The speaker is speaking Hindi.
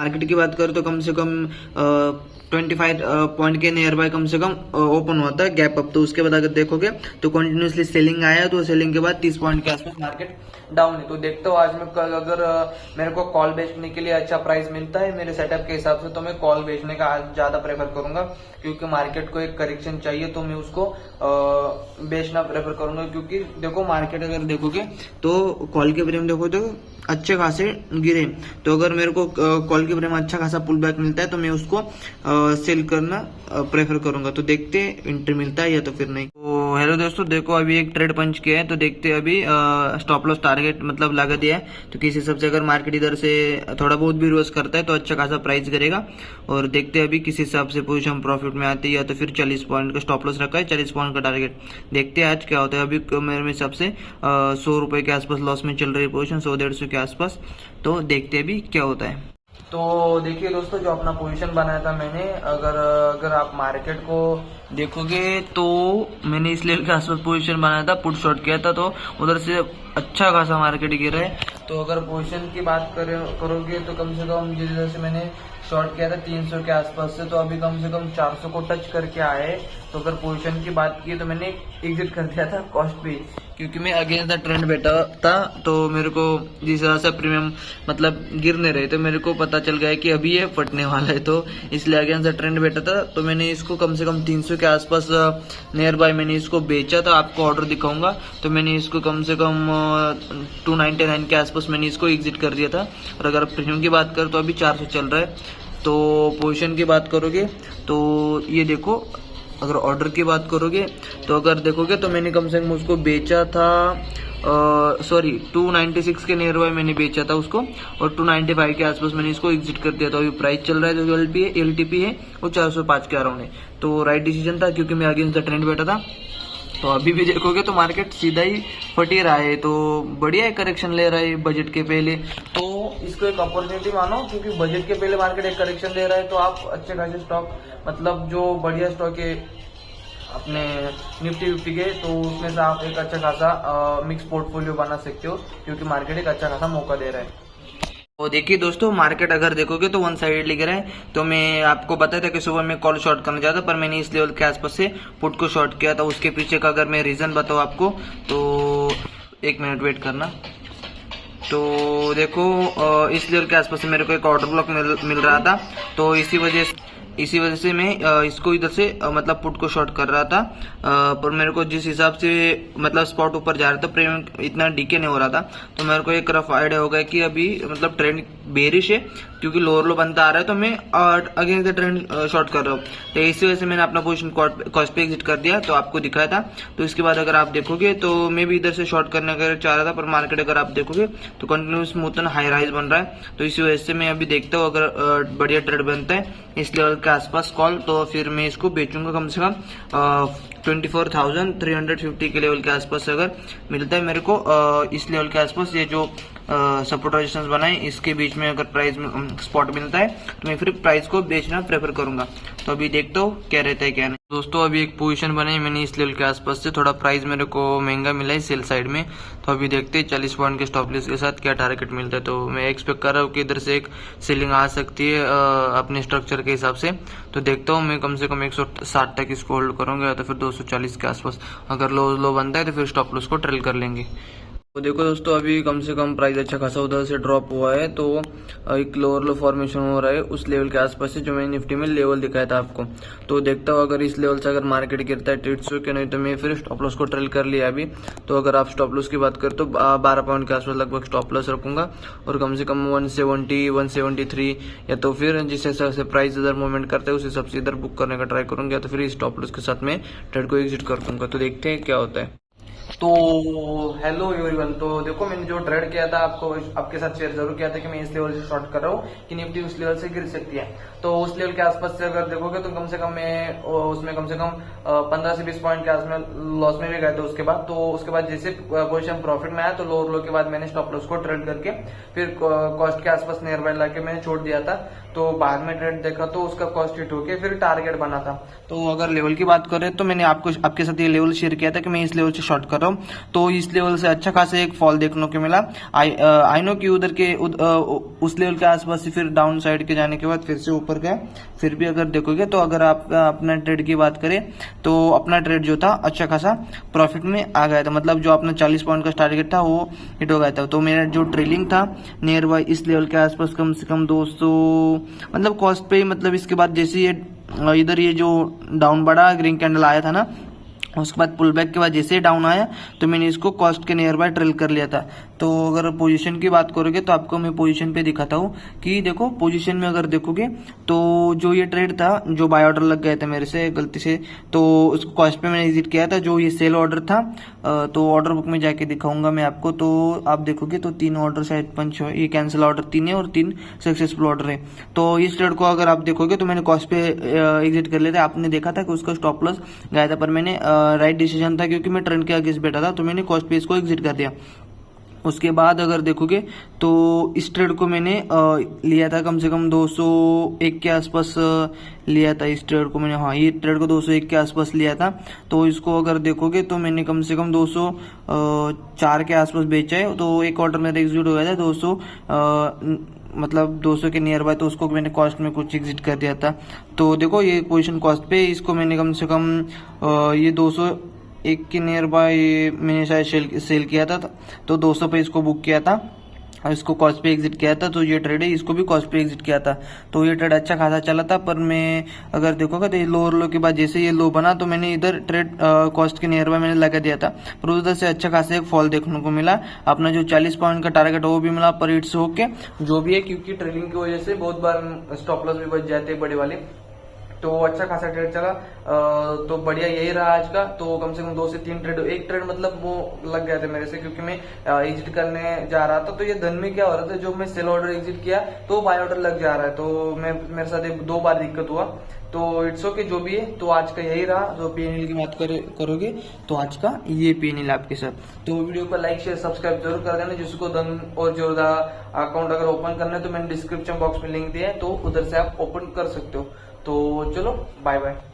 मार्केट की बात करें तो कम से कम 25 पॉइंट के नियर बाय कम से कम ओपन होता है गैप अप। तो उसके बाद अगर देखोगे तो कंटिन्यूसली सेलिंग आया, तो सेलिंग के बाद 30 पॉइंट के आसपास मार्केट डाउन है। तो देखता हूँ आज मैं कल अगर मेरे को कॉल बेचने के लिए अच्छा प्राइस मिलता है मेरे सेटअप के हिसाब से, तो मैं कॉल बेचने का आज ज्यादा प्रेफर करूंगा, क्योंकि मार्केट को एक करेक्शन चाहिए तो मैं उसको बेचना प्रेफर करूंगा। क्योंकि देखो मार्केट अगर देखोगे तो कॉल के प्रीमियम देखो तो अच्छे खासे गिरे, तो अगर मेरे को कॉल के प्रीमियम अच्छा खासा पुल बैक मिलता है तो मैं उसको सेल करना प्रेफर करूंगा। तो देखते एंट्री मिलता है या तो फिर नहीं। तो हेलो दोस्तों, देखो अभी एक ट्रेड पंच किया है, तो देखते अभी स्टॉप लॉस टारगेट मतलब लगा दिया है। तो किस हिसाब से अगर मार्केट इधर से थोड़ा बहुत भी रिवर्स करता है तो अच्छा खासा प्राइस करेगा। और देखते अभी किस हिसाब से पोजीशन प्रॉफिट में आती है, या तो फिर 40 पॉइंट का स्टॉप लॉस रखा है, 40 पॉइंट का टारगेट। देखते हैं आज क्या होता है। अभी मेरे हिसाब से 100 रुपए के आसपास लॉस में चल रही है पोजीशन, 100-150 के आसपास। तो देखते अभी क्या होता है। तो देखिए दोस्तों, जो अपना पोजीशन बनाया था मैंने, अगर आप मार्केट को देखोगे तो मैंने इस लेवल के आसपास पोजीशन बनाया था, पुट शॉर्ट किया था, तो उधर से अच्छा खासा मार्केट गिरा है। तो अगर पोजीशन की बात करोगे तो कम से कम जैसे जैसे मैंने शॉर्ट किया था 300 के आसपास से, तो अभी कम से कम 400 को टच करके आए। तो अगर पोजीशन की बात की तो मैंने एग्जिट कर दिया था कॉस्ट पे, क्योंकि मैं अगेंस्ट द ट्रेंड बैठा था। तो मेरे को जिस तरह से प्रीमियम मतलब गिरने रहे, तो मेरे को पता चल गया कि अभी ये फटने वाला है, तो इसलिए अगेंस्ट द ट्रेंड बैठा था। तो मैंने इसको कम से कम 300 के आसपास नियर बाय मैंने इसको बेचा था। आपको ऑर्डर दिखाऊंगा। तो मैंने इसको कम से कम 299 के आसपास मैंने इसको एग्जिट कर दिया था। और अगर प्रीमियम की बात करें तो अभी 400 चल रहा है। तो पोजीशन की बात करोगे तो ये देखो, अगर ऑर्डर की बात करोगे तो अगर देखोगे तो मैंने कम से कम उसको बेचा था 296 के नियर बाय मैंने बेचा था उसको, और 295 के आसपास मैंने इसको एग्जिट कर दिया था। अभी प्राइस चल रहा है जो एलटीपी है वो 405 के अराउंड है। तो राइट डिसीजन था, क्योंकि मैं अगेंस्ट द ट्रेंड बैठा था। तो अभी भी देखोगे तो मार्केट सीधा ही फट ही रहा है, तो बढ़िया है, करेक्शन ले रहा है बजट के पहले। तो इसको एक अपॉर्चुनिटी मानो, क्योंकि बजट के पहले मार्केट एक करेक्शन ले रहा है, तो आप अच्छे खासे स्टॉक मतलब जो बढ़िया स्टॉक है अपने निफ्टी विफ्टी के, तो उसमें से आप एक अच्छा खासा मिक्स पोर्टफोलियो बना सकते हो, क्योंकि मार्केट एक अच्छा खासा मौका दे रहा है। तो देखिए दोस्तों, मार्केट अगर देखोगे तो वन साइडेडली गिरा है। तो मैं आपको बताया था कि सुबह मैं कॉल शॉर्ट करना चाहता, पर मैंने इस लेवल के आसपास से पुट को शॉर्ट किया था। उसके पीछे का अगर मैं रीजन बताऊँ आपको तो 1 मिनट वेट करना। तो देखो इस लेवल के आसपास से मेरे को एक ऑर्डर ब्लॉक मिल रहा था, तो इसी वजह से मैं इसको इधर से मतलब पुट को शॉर्ट कर रहा था। पर मेरे को जिस हिसाब से मतलब स्पॉट ऊपर जा रहा था, प्रीमियम इतना डीके नहीं हो रहा था, तो मेरे को एक रफ आइडिया हो गया कि अभी मतलब ट्रेंड बेरिश है, क्योंकि लोअर लो बनता आ रहा है, तो मैं अगेंस्ट द ट्रेंड शॉर्ट कर रहा हूँ। तो इसी वजह से मैंने अपना पोजीशन कॉस्ट पे एग्जिट कर दिया, तो आपको दिखाया था। तो इसके बाद अगर आप देखोगे तो मैं भी इधर से शॉर्ट करने का चाह रहा था, पर मार्केट अगर आप देखोगे तो continue smooth and high rise बन रहा है। तो इसी वजह से मैं अभी देखता हूँ, अगर बढ़िया ट्रेड बनता है इस लेवल के आसपास कॉल, तो फिर मैं इसको बेचूंगा कम से कम 24,350 के लेवल के आसपास। अगर मिलता है मेरे को इस लेवल के आसपास, ये जो सपोर्ट रेजिस्टेंस बनाए इसके बीच में अगर प्राइस स्पॉट मिलता है, तो मैं फिर प्राइस को बेचना प्रेफर करूंगा। तो अभी देखता हूँ क्या रहता है क्या नहीं। दोस्तों अभी एक पोजीशन बनाई मैंने इस लेवल के आसपास से, थोड़ा प्राइस मेरे को महंगा मिला है सेल साइड में। तो अभी देखते हैं 40 पॉइंट के स्टॉप लॉस के साथ क्या टारगेट मिलता है। तो मैं एक्सपेक्ट कर रहा हूँ कि इधर से एक सेलिंग आ सकती है अपने स्ट्रक्चर के हिसाब से। तो देखता हूँ मैं कम से कम 160 तक इसको होल्ड करूंगा, या तो फिर 240 के आसपास। अगर लो बनता है तो फिर स्टॉप लॉस को ट्रेल कर लेंगे। तो देखो दोस्तों, अभी कम से कम प्राइस अच्छा खासा उधर से ड्रॉप हुआ है, तो एक लोअर लो फॉर्मेशन हो रहा है उस लेवल के आसपास से, जो मैंने निफ्टी में लेवल दिखाया था आपको। तो देखता हूँ अगर इस लेवल से अगर मार्केट गिरता है 150 के, नहीं तो मैं फिर स्टॉप लॉस को ट्रेल कर लिया अभी। तो अगर आप स्टॉप लॉस की बात करें तो 12 पॉइंट के आसपास लगभग स्टॉप लॉस रखूंगा, और कम से कम 170, 173, या तो फिर जिस हिसाब से प्राइस इधर मूवमेंट करता है उस हिसाब से इधर बुक करने का ट्राई करूंगा, या तो फिर स्टॉप लॉस के साथ में ट्रेड को एग्जिट कर दूंगा। तो देखते हैं क्या होता है। तो हेलो एवरीवन, तो देखो मैंने जो ट्रेड किया था आपके साथ शेयर जरूर किया था कि मैं इस लेवल से शॉर्ट कर रहा हूँ कि निफ्टी उस लेवल से गिर सकती है। तो उस लेवल के आसपास से अगर देखोगे तो कम से कम मैं उसमें कम से कम 15 से 20 पॉइंट के आसपास लॉस में भी गए थे उसके बाद। तो उसके बाद जैसे पोजीशन प्रॉफिट में आया तो लोअर लो के बाद मैंने स्टॉप लॉस को ट्रेड करके फिर कॉस्ट के आसपास नियर बाय लाके मैंने छोड़ दिया था। तो बाद में ट्रेड देखा तो उसका कॉस्ट हिट होके फिर टारगेट बना था। तो अगर लेवल की बात करें तो मैंने आपके साथ ये लेवल शेयर किया था कि मैं इस लेवल से शॉर्ट कर रहा हूँ, तो इस लेवल से अच्छा खासा एक फॉल देखने को मिला। आई नो कि उधर के उस लेवल के आसपास से फिर डाउन साइड के जाने के बाद फिर से ऊपर गया। फिर भी अगर देखोगे तो अगर आप अपना ट्रेड की बात करें तो अपना ट्रेड जो था अच्छा खासा प्रॉफिट में आ गया था, मतलब जो अपना 40 पॉइंट का टारगेट था वो हिट हो गया था। तो मेरा जो ट्रेलिंग था नियर बाय इस लेवल के आसपास कम से कम 200 मतलब कॉस्ट पे, मतलब इसके बाद जैसे ये इधर ये जो डाउन बड़ा ग्रीन कैंडल आया था ना, उसके बाद पुल बैक के बाद जैसे ही डाउन आया तो मैंने इसको कॉस्ट के नियर बाय ट्रेल कर लिया था। तो अगर पोजीशन की बात करोगे तो आपको मैं पोजीशन पे दिखाता हूँ कि देखो पोजीशन में अगर देखोगे तो जो ये ट्रेड था, जो बाय ऑर्डर लग गया था मेरे से गलती से, तो उसको कॉस्ट पे मैंने एग्जिट किया था। जो ये सेल ऑर्डर था तो ऑर्डर बुक में जाके दिखाऊंगा मैं आपको, तो आप देखोगे तो 3 ऑर्डर शायद पंच हो, ये कैंसिल ऑर्डर 3 है और 3 सक्सेसफुल ऑर्डर है। तो इस ट्रेड को अगर आप देखोगे तो मैंने कॉस्ट पे एग्जिट कर लिया था। आपने देखा था कि उसका स्टॉप लॉस गया था, पर मैंने राइट डिसीजन था क्योंकि मैं ट्रेंड के अगेंस्ट बैठा था, तो मैंने कॉस्ट पे इसको एग्जिट कर दिया। उसके बाद अगर देखोगे तो इस ट्रेड को मैंने लिया था कम से कम 201 के आसपास लिया था इस ट्रेड को मैंने, हाँ ये ट्रेड को 201 के आसपास लिया था। तो इसको अगर देखोगे तो मैंने कम से कम 204 के आसपास बेचा है। तो एक ऑर्डर मेरा एग्जीक्यूट हो गया था 200 मतलब 200 के नियर बाय, तो उसको मैंने कॉस्ट में कुछ एग्जिट कर दिया था। तो देखो ये पोजीशन कॉस्ट पे इसको मैंने कम से कम ये 201 के नियर बाय मैंने शायद सेल किया था, तो 200 पे इसको बुक किया था और इसको कॉस्ट पे एग्जिट किया था। तो ये ट्रेड है, इसको भी कॉस्ट पे एग्जिट किया था। तो ये ट्रेड अच्छा खासा चला था, पर मैं अगर देखोगे तो ये लोअर लो के बाद जैसे ये लो बना तो मैंने इधर ट्रेड कॉस्ट के नियर बाय मैंने लगा दिया था, पर उधर से अच्छा खासा एक फॉल देखने को मिला। अपना जो 40 पॉइंट का टारगेट वो भी मिला, पर इट्स ओके जो भी है, क्योंकि ट्रेडिंग की वजह से बहुत बार स्टॉप लॉस भी बच जाते हैं बड़े वाले। तो अच्छा खासा ट्रेड चला, तो बढ़िया यही रहा आज का। तो कम से कम 2 से 3 ट्रेड, एक ट्रेड मतलब वो लग गया था मेरे से, क्योंकि मैं एग्जिट करने जा रहा था। तो ये धन में क्या हो रहा था, जो मैं सेल ऑर्डर एग्जिट किया तो बाय ऑर्डर लग जा रहा है, तो मेरे साथ 2 बार दिक्कत हुआ। तो इट्स ओके जो भी है। तो आज का यही रहा। जो पीएनएल की बात करोगे तो आज का ये पीएनएल आपके साथ। तो वीडियो को लाइक शेयर सब्सक्राइब जरूर कर देना। जिसको धन और जोरदा अकाउंट अगर ओपन करना है तो मैंने डिस्क्रिप्शन बॉक्स में लिंक दिया है, तो उधर से आप ओपन कर सकते हो। तो चलो बाय बाय।